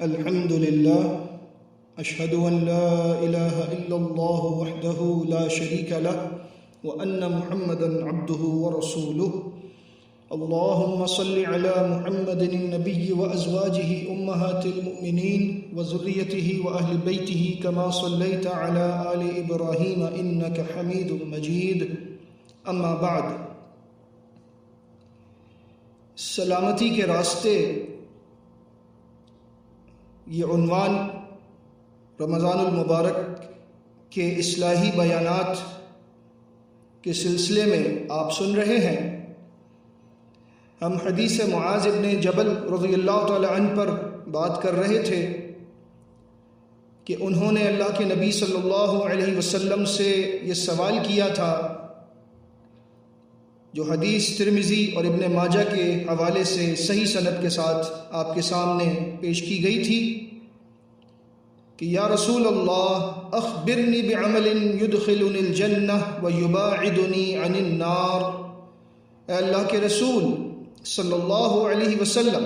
الحمد لله أشهد أن لا إله إلا الله وحده لا شريك له وأن محمدا عبده ورسوله اللهم صل على محمد النبي وأزواجه أمهات المؤمنين وذريته وأهل بيته كما صليت على آل إبراهيم إنك حميد مجيد أما بعد سلامتی کے راستے یہ عنوان رمضان المبارک کے اصلاحی بیانات کے سلسلے میں آپ سن رہے ہیں۔ ہم حدیث معاذ بن جبل رضی اللہ تعالی عنہ پر بات کر رہے تھے کہ انہوں نے اللہ کے نبی صلی اللہ علیہ وسلم سے یہ سوال کیا تھا، جو حدیث ترمذی اور ابن ماجہ کے حوالے سے صحیح سند کے ساتھ آپ کے سامنے پیش کی گئی تھی کہ یا رسول اللہ اخبرنی بعمل یدخلنی الجنہ ویباعدنی عن النار، اے اللہ کے رسول صلی اللہ علیہ وسلم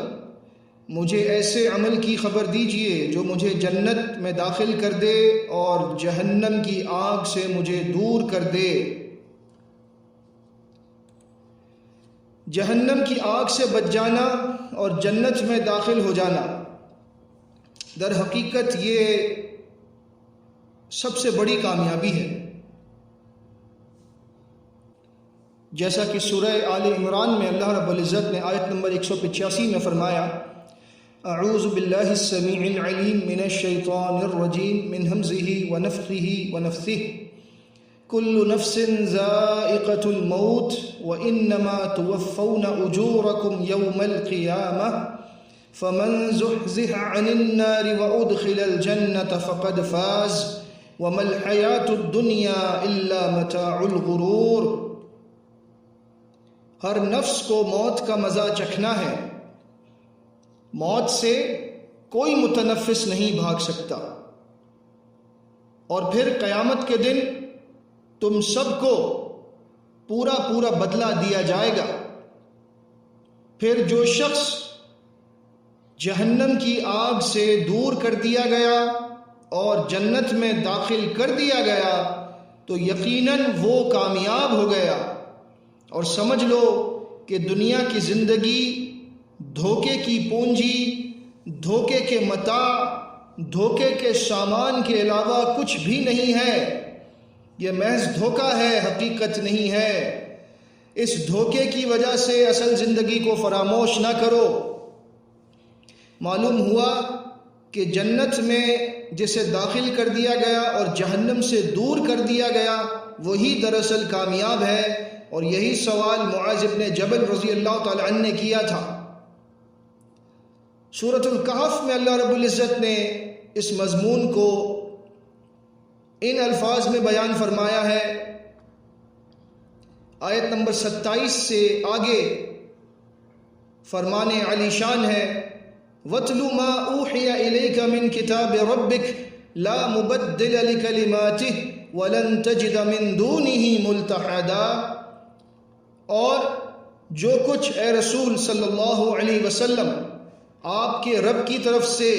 مجھے ایسے عمل کی خبر دیجئے جو مجھے جنت میں داخل کر دے اور جہنم کی آگ سے مجھے دور کر دے۔ جہنم کی آگ سے بچ جانا اور جنت میں داخل ہو جانا در حقیقت یہ سب سے بڑی کامیابی ہے، جیسا کہ سورہ آل عمران میں اللہ رب العزت نے آیت نمبر 185 میں فرمایا، اعوذ باللہ السمیع العلیم من الشیطان الرجیم من ہمزہ ونفخہ ونفثہ کل نفس ذائقۃ الموت وانما توفون اجورکم یوم القیامہ فمن زحزح عن النار وادخل الجنة فقد فاز وما الحیاۃ الدنیا الا متاع الغرور۔ ہر نفس کو موت کا مزہ چکھنا ہے، موت سے کوئی متنفس نہیں بھاگ سکتا، اور پھر قیامت کے دن تم سب کو پورا بدلہ دیا جائے گا۔ پھر جو شخص جہنم کی آگ سے دور کر دیا گیا اور جنت میں داخل کر دیا گیا تو یقیناً وہ کامیاب ہو گیا۔ اور سمجھ لو کہ دنیا کی زندگی دھوکے کی پونجی، دھوکے کے متاع، دھوکے کے سامان کے علاوہ کچھ بھی نہیں ہے۔ یہ محض دھوکہ ہے، حقیقت نہیں ہے۔ اس دھوکے کی وجہ سے اصل زندگی کو فراموش نہ کرو۔ معلوم ہوا کہ جنت میں جسے داخل کر دیا گیا اور جہنم سے دور کر دیا گیا وہی دراصل کامیاب ہے، اور یہی سوال معاذ بن جبل رضی اللہ تعالی عنہ نے کیا تھا۔ سورۃ الکہف میں اللہ رب العزت نے اس مضمون کو ان الفاظ میں بیان فرمایا ہے۔ آیت نمبر 27 سے آگے فرمان علی شان ہے، وَاتْلُ مَا أُوحِيَ إِلَيْكَ مِنْ كِتَابِ رَبِّكَ لَا مُبَدِّلَ لِكَلِمَاتِهِ وَلَن تَجِدَ مِن دُونِهِ مُلْتَحَدًا، اور جو کچھ اے رسول صلی اللہ علیہ وسلم آپ کے رب کی طرف سے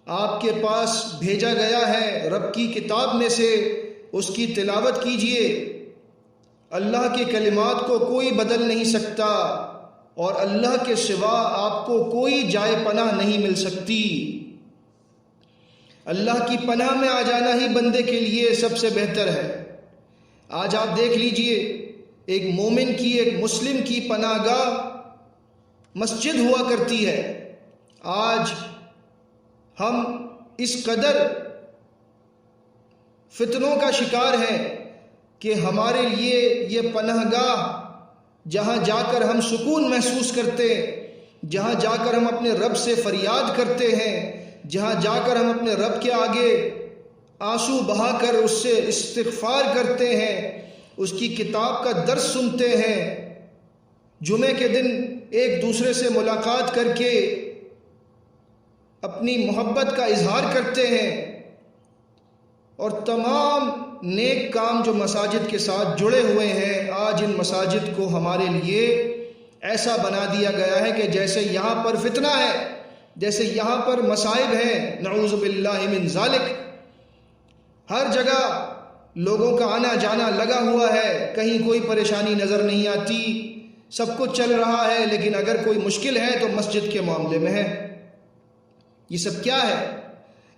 آپ کے پاس بھیجا گیا ہے، رب کی کتاب میں سے اس کی تلاوت کیجئے۔ اللہ کے کلمات کو کوئی بدل نہیں سکتا، اور اللہ کے سوا آپ کو کوئی جائے پناہ نہیں مل سکتی۔ اللہ کی پناہ میں آ جانا ہی بندے کے لیے سب سے بہتر ہے۔ آج آپ دیکھ لیجئے، ایک مومن کی، ایک مسلم کی پناہ گاہ مسجد ہوا کرتی ہے۔ آج ہم اس قدر فتنوں کا شکار ہیں کہ ہمارے لیے یہ پناہ گاہ جہاں جا کر ہم سکون محسوس کرتے ہیں، جہاں جا کر ہم اپنے رب سے فریاد کرتے ہیں، جہاں جا کر ہم اپنے رب کے آگے آنسو بہا کر اس سے استغفار کرتے ہیں، اس کی کتاب کا درس سنتے ہیں، جمعے کے دن ایک دوسرے سے ملاقات کر کے اپنی محبت کا اظہار کرتے ہیں، اور تمام نیک کام جو مساجد کے ساتھ جڑے ہوئے ہیں، آج ان مساجد کو ہمارے لیے ایسا بنا دیا گیا ہے کہ جیسے یہاں پر فتنہ ہے جیسے یہاں پر مصائب ہیں، نعوذ باللہ من ذالک، ہر جگہ لوگوں کا آنا جانا لگا ہوا ہے، کہیں کوئی پریشانی نظر نہیں آتی، سب کچھ چل رہا ہے، لیکن اگر کوئی مشکل ہے تو مسجد کے معاملے میں ہے۔ یہ سب کیا ہے؟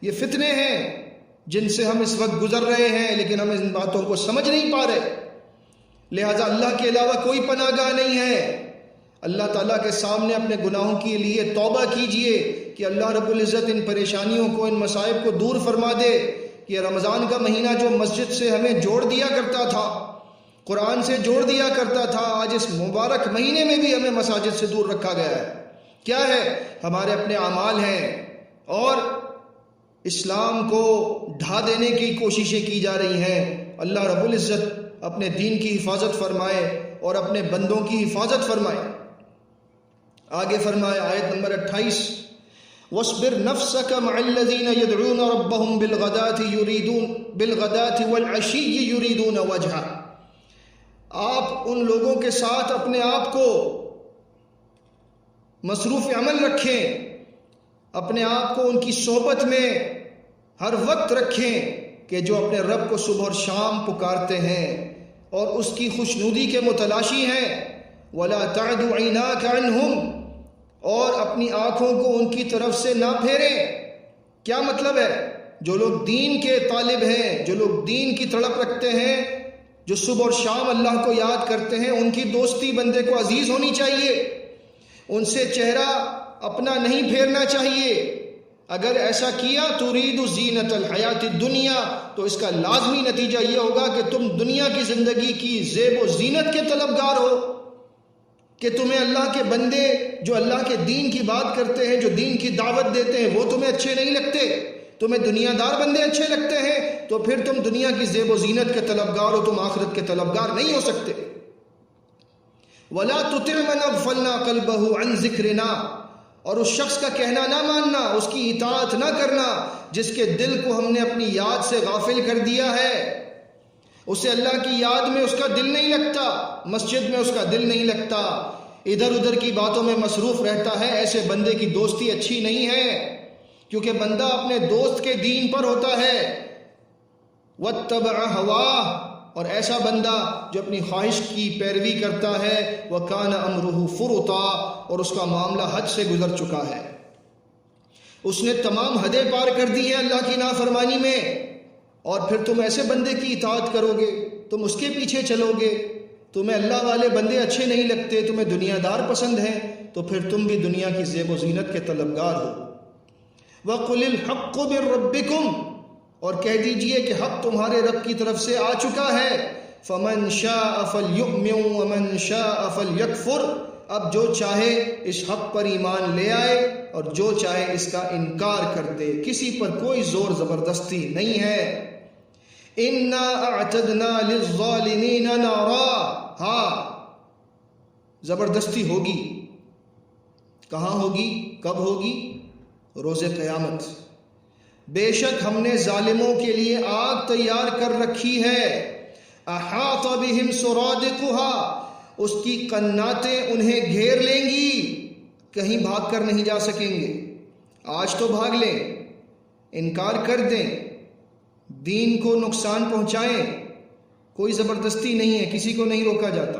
یہ فتنے ہیں جن سے ہم اس وقت گزر رہے ہیں، لیکن ہم ان باتوں کو سمجھ نہیں پا رہے۔ لہذا اللہ کے علاوہ کوئی پناہ گاہ نہیں ہے۔ اللہ تعالیٰ کے سامنے اپنے گناہوں کے لیے توبہ کیجئے کہ اللہ رب العزت ان پریشانیوں کو، ان مصائب کو دور فرما دے۔ کہ رمضان کا مہینہ جو مسجد سے ہمیں جوڑ دیا کرتا تھا، قرآن سے جوڑ دیا کرتا تھا، آج اس مبارک مہینے میں بھی ہمیں مساجد سے دور رکھا گیا ہے۔ کیا ہے؟ ہمارے اپنے اعمال ہیں، اور اسلام کو ڈھا دینے کی کوششیں کی جا رہی ہیں۔ اللہ رب العزت اپنے دین کی حفاظت فرمائے اور اپنے بندوں کی حفاظت فرمائے۔ آگے فرمائے آیت نمبر 28، وَاصْبِرْ نَفْسَكَ مَعَ الَّذِينَ يَدْعُونَ رَبَّهُمْ بِالْغَدَاةِ وَالْعَشِيِّ يُرِيدُونَ وَجْهَهُ، آپ ان لوگوں کے ساتھ اپنے آپ کو مصروف عمل رکھیں، اپنے آپ کو ان کی صحبت میں ہر وقت رکھیں کہ جو اپنے رب کو صبح اور شام پکارتے ہیں اور اس کی خوشنودی کے متلاشی ہیں۔ وَلَا تَعْدُ عَيْنَاكَ عَنْهُمْ، اور اپنی آنکھوں کو ان کی طرف سے نہ پھیریں۔ کیا مطلب ہے؟ جو لوگ دین کے طالب ہیں، جو لوگ دین کی تڑپ رکھتے ہیں، جو صبح اور شام اللہ کو یاد کرتے ہیں، ان کی دوستی بندے کو عزیز ہونی چاہیے، ان سے چہرہ اپنا نہیں پھیرنا چاہیے۔ اگر ایسا کیا ترید زینت الحیات الدنیا، تو اس کا لازمی نتیجہ یہ ہوگا کہ تم دنیا کی زندگی کی زیب و زینت کے طلبگار ہو، کہ تمہیں اللہ کے بندے جو اللہ کے دین کی بات کرتے ہیں، جو دین کی دعوت دیتے ہیں، وہ تمہیں اچھے نہیں لگتے، تمہیں دنیا دار بندے اچھے لگتے ہیں، تو پھر تم دنیا کی زیب و زینت کے طلبگار ہو، تم آخرت کے طلبگار نہیں ہو سکتے۔ وَلَا تُطِعْ مَنْ أَغْفَلْنَا قَلْبَهُ عَنْ ذِكْرِنَا، اور اس شخص کا کہنا نہ ماننا، اس کی اطاعت نہ کرنا جس کے دل کو ہم نے اپنی یاد سے غافل کر دیا ہے۔ اسے اللہ کی یاد میں اس کا دل نہیں لگتا، مسجد میں اس کا دل نہیں لگتا، ادھر ادھر کی باتوں میں مصروف رہتا ہے۔ ایسے بندے کی دوستی اچھی نہیں ہے، کیونکہ بندہ اپنے دوست کے دین پر ہوتا ہے۔ وَاتَّبَعَ هَوَاهُ، اور ایسا بندہ جو اپنی خواہش کی پیروی کرتا ہے، وَكَانَ أَمْرُهُ فُرُطًا، اور اس کا معاملہ حد سے گزر چکا ہے، اس نے تمام حدیں پار کر دی ہیں اللہ کی نافرمانی میں۔ اور پھر تم ایسے بندے کی اطاعت کرو گے، تم اس کے پیچھے چلو گے، تمہیں اللہ والے بندے اچھے نہیں لگتے، تمہیں دنیا دار پسند ہیں، تو پھر تم بھی دنیا کی زیب و زینت کے طلبگار ہو۔ وَقُلِ الْحَقُّ مِن رَبِّكُمْ، اور کہہ دیجئے کہ حق تمہارے رب کی طرف سے آ چکا ہے۔ فَمَن شَاءَ فَلْيُؤْمِن وَمَن شَاءَ فَلْيَكْفُرْ، اب جو چاہے اس حق پر ایمان لے آئے اور جو چاہے اس کا انکار کر دے، کسی پر کوئی زور زبردستی نہیں ہے۔ اِنَّا أَعْتَدْنَا لِلظَّالِمِينَ نَارًا، ہاں زبردستی ہوگی۔ کہاں ہوگی؟ کب ہوگی؟ روز قیامت۔ بے شک ہم نے ظالموں کے لیے آگ تیار کر رکھی ہے۔ احاط بہم سرادقها، اس کی قناتیں انہیں گھیر لیں گی، کہیں بھاگ کر نہیں جا سکیں گے۔ آج تو بھاگ لیں، انکار کر دیں، دین کو نقصان پہنچائیں، کوئی زبردستی نہیں ہے، کسی کو نہیں روکا جاتا،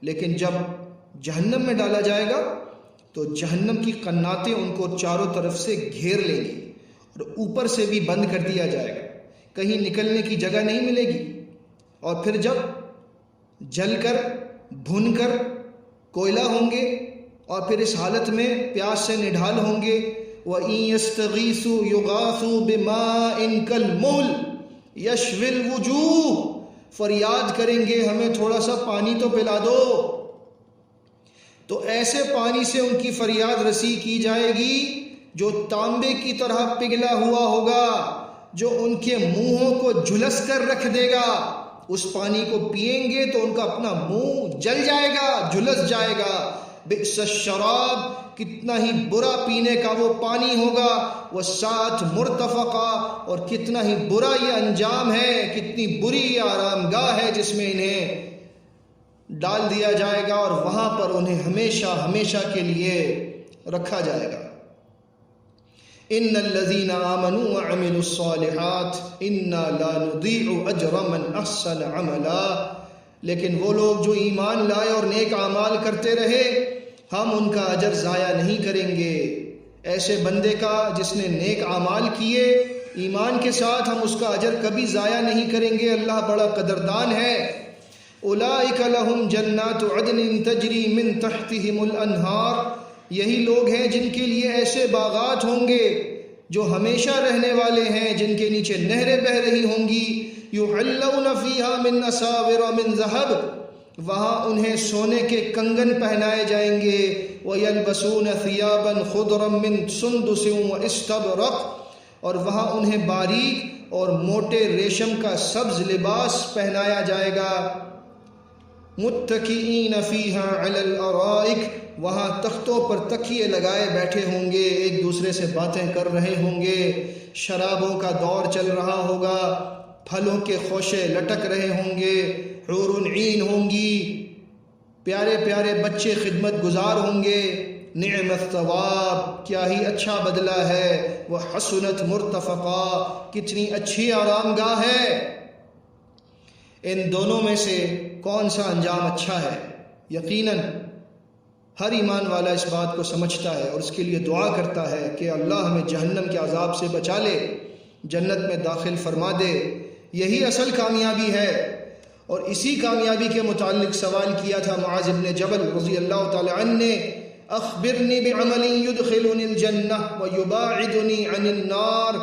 لیکن جب جہنم میں ڈالا جائے گا تو جہنم کی قناتیں ان کو چاروں طرف سے گھیر لیں گی اور اوپر سے بھی بند کر دیا جائے گا، کہیں نکلنے کی جگہ نہیں ملے گی۔ اور پھر جب جل کر بھن کر کوئلہ ہوں گے اور پھر اس حالت میں پیاس سے نڈھال ہوں گے، وَإِن يَسْتَغِيثُوا يُغَاثُوا بِمَاءٍ كَالْمُهْلِ يَشْوِي الْوُجُوهَ، فریاد کریں گے ہمیں تھوڑا سا پانی تو پلا دو، تو ایسے پانی سے ان کی فریاد رسی کی جائے گی جو تانبے کی طرح پگھلا ہوا ہوگا، جو ان کے منہوں کو جھلس کر رکھ دے گا۔ اس پانی کو پئیں گے تو ان کا اپنا منہ جل جائے گا، جھلس جائے گا۔ بئس الشراب، کتنا ہی برا پینے کا وہ پانی ہوگا، والساعۃ مرتفقہ، اور کتنا ہی برا یہ انجام ہے، کتنی بری یہ آرام گاہ ہے جس میں انہیں ڈال دیا جائے گا اور وہاں پر انہیں ہمیشہ ہمیشہ کے لیے رکھا جائے گا۔ ان الذین آمنوا وعملوا الصالحات انا لا نضيع اجر من احسن عملا، لیکن وہ لوگ جو ایمان لائے اور نیک اعمال کرتے رہے ہم ان کا اجر ضائع نہیں کریں گے۔ ایسے بندے کا جس نے نیک اعمال کیے ایمان کے ساتھ ہم اس کا اجر کبھی ضائع نہیں کریں گے، اللہ بڑا قدردان ہے۔ اولئک لہم جنات عدن تجری من تحتہم الانہار، یہی لوگ ہیں جن کے لیے ایسے باغات ہوں گے جو ہمیشہ رہنے والے ہیں، جن کے نیچے نہریں بہہ رہی ہوں گی۔ یحلون فیہا من اساور من ذہب، وہاں انہیں سونے کے کنگن پہنائے جائیں گے۔ وَيَلْبَسُونَ ثِيَابًا خُضْرًا مِّن سُنْدُسٍ وَإِسْتَبْرَقٍ، اور وہاں انہیں باریک اور موٹے ریشم کا سبز لباس پہنایا جائے گا۔ مُتَّكِئِينَ فِيهَا عَلَى الْأَرَائِكِ، وہاں تختوں پر تکیے لگائے بیٹھے ہوں گے، ایک دوسرے سے باتیں کر رہے ہوں گے، شرابوں کا دور چل رہا ہوگا، پھلوں کے خوشے لٹک رہے ہوں گے، حور عین ہوں گی، پیارے پیارے بچے خدمت گزار ہوں گے۔ نعم الثواب، کیا ہی اچھا بدلہ ہے، وحسنت مرتفقا، کتنی اچھی آرام گاہ ہے۔ ان دونوں میں سے کون سا انجام اچھا ہے؟ یقیناً ہر ایمان والا اس بات کو سمجھتا ہے اور اس کے لیے دعا کرتا ہے کہ اللہ ہمیں جہنم کے عذاب سے بچا لے، جنت میں داخل فرما دے۔ یہی اصل کامیابی ہے، اور اسی کامیابی کے متعلق سوال کیا تھا معاذ بن جبل رضی اللہ تعالی عنہ نے، اخبرنی بعمل یدخلنی الجنہ ویباعدنی عن النار،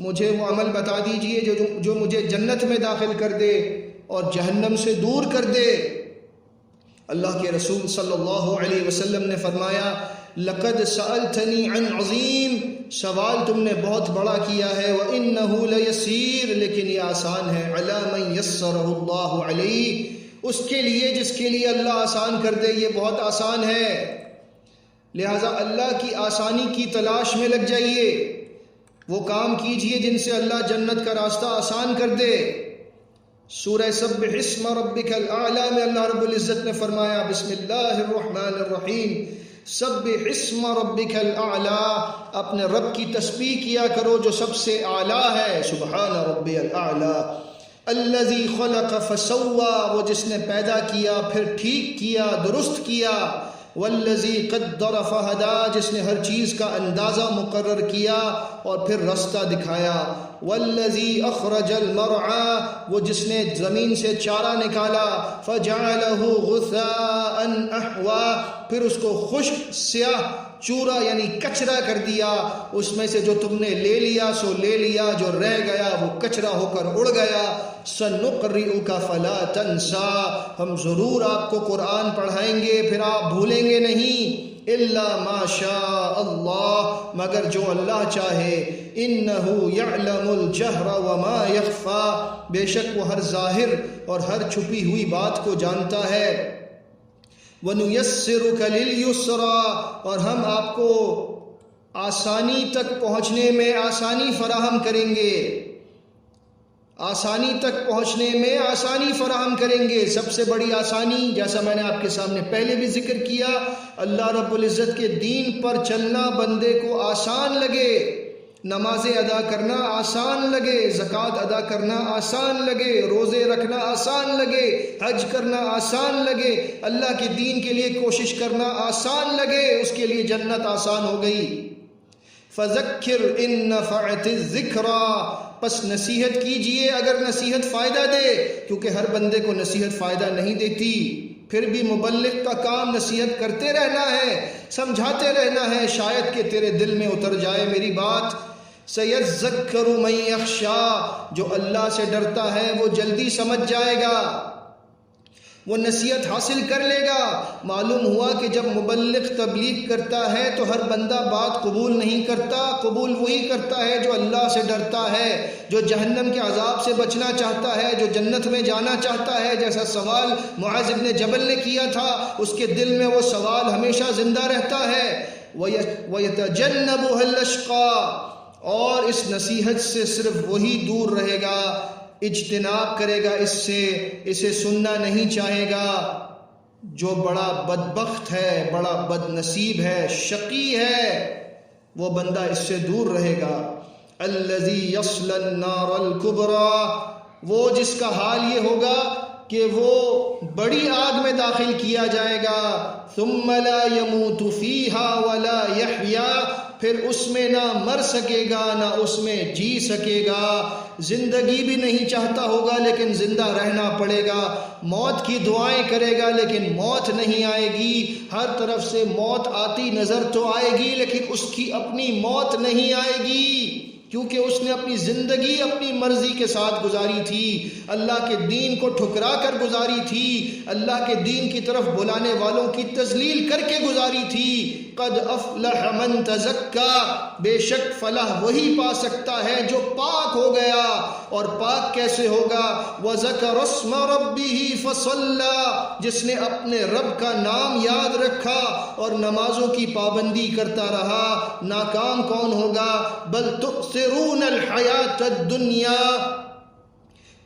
مجھے وہ عمل بتا دیجئے جو مجھے جنت میں داخل کر دے اور جہنم سے دور کر دے۔ اللہ کے رسول صلی اللہ علیہ وسلم نے فرمایا، لقد سألتنی عن عظیم، سوال تم نے بہت بڑا کیا ہے، وَإِنَّهُ لَيَسِيرٌ، لیکن یہ آسان ہے، عَلَى مَن يَسَّرَهُ اللَّهُ عَلَيْهِ، اس کے لیے جس کے لیے اللہ آسان کر دے، یہ بہت آسان ہے۔ لہٰذا اللہ کی آسانی کی تلاش میں لگ جائیے، وہ کام کیجئے جن سے اللہ جنت کا راستہ آسان کر دے۔ سورہ سبح اسم ربک الاعلی میں اللہ رب العزت نے فرمایا، بسم اللہ الرحمن الرحیم، سبح اسم ربک الاعلی، اپنے رب کی تسبیح کیا کرو جو سب سے اعلیٰ ہے، سبحان ربی الاعلی۔ الذی خلق فسوی، وہ جس نے پیدا کیا پھر ٹھیک کیا، درست کیا۔ والذی قدر فہدی، جس نے ہر چیز کا اندازہ مقرر کیا اور پھر رستہ دکھایا۔ والذی اخرج المرعی، وہ جس نے زمین سے چارہ نکالا۔ فجعلہ غثاء احوا، پھر اس کو خشک سیاہ چورا یعنی کچرا کر دیا، اس میں سے جو تم نے لے لیا سو لے لیا، جو رہ گیا وہ کچرا ہو کر اڑ گیا۔ سنقرئک فلا تنسا، ہم ضرور آپ کو قرآن پڑھائیں گے پھر آپ بھولیں گے نہیں۔ الا ما شاء اللہ، مگر جو اللہ چاہے۔ انہ یعلم الجہر وما یخفی، بے شک وہ ہر ظاہر اور ہر چھپی ہوئی بات کو جانتا ہے۔ وَنُيَسِّرُكَ لِلْيُسْرَى، اور ہم آپ کو آسانی تک پہنچنے میں آسانی فراہم کریں گے، آسانی تک پہنچنے میں آسانی فراہم کریں گے۔ سب سے بڑی آسانی، جیسا میں نے آپ کے سامنے پہلے بھی ذکر کیا، اللہ رب العزت کے دین پر چلنا بندے کو آسان لگے، نمازیں ادا کرنا آسان لگے، زکوٰۃ ادا کرنا آسان لگے، روزے رکھنا آسان لگے، حج کرنا آسان لگے، اللہ کے دین کے لیے کوشش کرنا آسان لگے، اس کے لیے جنت آسان ہو گئی۔ فَذَكِّرْ إِن نَفَعَتِ الذِّكْرَىٰ، پس نصیحت کیجئے اگر نصیحت فائدہ دے، کیونکہ ہر بندے کو نصیحت فائدہ نہیں دیتی، پھر بھی مبلغ کا کام نصیحت کرتے رہنا ہے، سمجھاتے رہنا ہے، شاید کہ تیرے دل میں اتر جائے میری بات۔ سَيَذَّكَّرُ مَن يَخْشَىٰ، جو اللہ سے ڈرتا ہے وہ جلدی سمجھ جائے گا، وہ نصیحت حاصل کر لے گا۔ معلوم ہوا کہ جب مبلغ تبلیغ کرتا ہے تو ہر بندہ بات قبول نہیں کرتا، قبول وہی کرتا ہے جو اللہ سے ڈرتا ہے، جو جہنم کے عذاب سے بچنا چاہتا ہے، جو جنت میں جانا چاہتا ہے۔ جیسا سوال معاذ بن جبل نے کیا تھا، اس کے دل میں وہ سوال ہمیشہ زندہ رہتا ہے۔ وَيَتَجَنَّبُهَا الْأَشْقَىٰ، اور اس نصیحت سے صرف وہی دور رہے گا، اجتناب کرے گا اس سے، اسے سننا نہیں چاہے گا، جو بڑا بدبخت ہے، بڑا بد نصیب ہے، شقی ہے۔ وہ بندہ اس سے دور رہے گا۔ الذی یصلی النار الکبریٰ، وہ جس کا حال یہ ہوگا کہ وہ بڑی آگ میں داخل کیا جائے گا۔ ثم لا يموت فیہا ولا یحیا، پھر اس میں نہ مر سکے گا نہ اس میں جی سکے گا۔ زندگی بھی نہیں چاہتا ہوگا لیکن زندہ رہنا پڑے گا، موت کی دعائیں کرے گا لیکن موت نہیں آئے گی، ہر طرف سے موت آتی نظر تو آئے گی لیکن اس کی اپنی موت نہیں آئے گی، کیونکہ اس نے اپنی زندگی اپنی مرضی کے ساتھ گزاری تھی، اللہ کے دین کو ٹھکرا کر گزاری تھی، اللہ کے دین کی طرف بلانے والوں کی تذلیل کر کے گزاری تھی۔ قد افلح من تزکا، بے شک فلاح وہی پا سکتا ہے جو پاک ہو گیا، اور پاک کیسے ہوگا؟ وذکر اسم ربہ فصلی، جس نے اپنے رب کا نام یاد رکھا اور نمازوں کی پابندی کرتا رہا۔ ناکام کون ہوگا؟ بل تؤثرون الحیات الدنیا،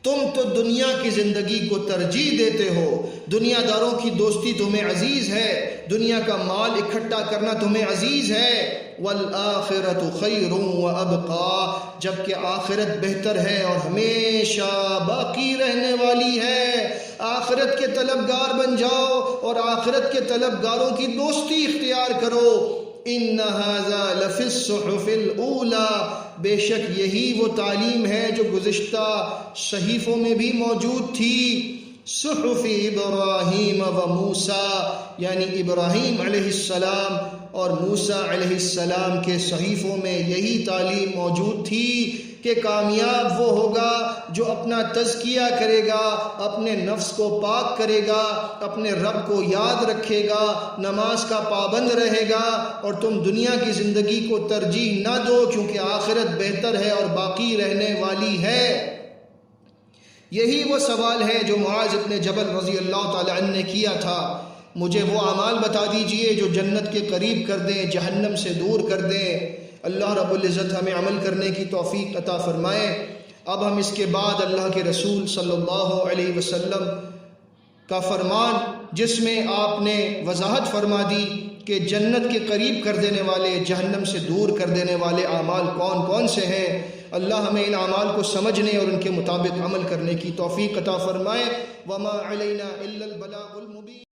تم تو دنیا کی زندگی کو ترجیح دیتے ہو، دنیا داروں کی دوستی تمہیں عزیز ہے، دنیا کا مال اکٹھا کرنا تمہیں عزیز ہے۔ والآخرۃ خیر وابقی، جبکہ آخرت بہتر ہے اور ہمیشہ باقی رہنے والی ہے۔ آخرت کے طلبگار بن جاؤ اور آخرت کے طلبگاروں کی دوستی اختیار کرو۔ ان ھذا لفی الصحف الاولی، بے شک یہی وہ تعلیم ہے جو گزشتہ صحیفوں میں بھی موجود تھی۔ صحف ابراہیم و موسیٰ، یعنی ابراہیم علیہ السلام اور موسیٰ علیہ السلام کے صحیفوں میں یہی تعلیم موجود تھی کہ کامیاب وہ ہوگا جو اپنا تزکیہ کرے گا، اپنے نفس کو پاک کرے گا، اپنے رب کو یاد رکھے گا، نماز کا پابند رہے گا، اور تم دنیا کی زندگی کو ترجیح نہ دو کیونکہ آخرت بہتر ہے اور باقی رہنے والی ہے۔ یہی وہ سوال ہے جو معاذ بن جبل رضی اللہ تعالی عنہ نے کیا تھا، مجھے وہ اعمال بتا دیجئے جو جنت کے قریب کر دیں، جہنم سے دور کر دیں۔ اللہ رب العزت ہمیں عمل کرنے کی توفیق عطا فرمائے۔ اب ہم اس کے بعد اللہ کے رسول صلی اللہ علیہ وسلم کا فرمان، جس میں آپ نے وضاحت فرما دی کہ جنت کے قریب کر دینے والے، جہنم سے دور کر دینے والے اعمال کون کون سے ہیں، اللہ ہمیں ان اعمال کو سمجھنے اور ان کے مطابق عمل کرنے کی توفیق عطا فرمائے۔ وما علینا الا البلاغ المبین۔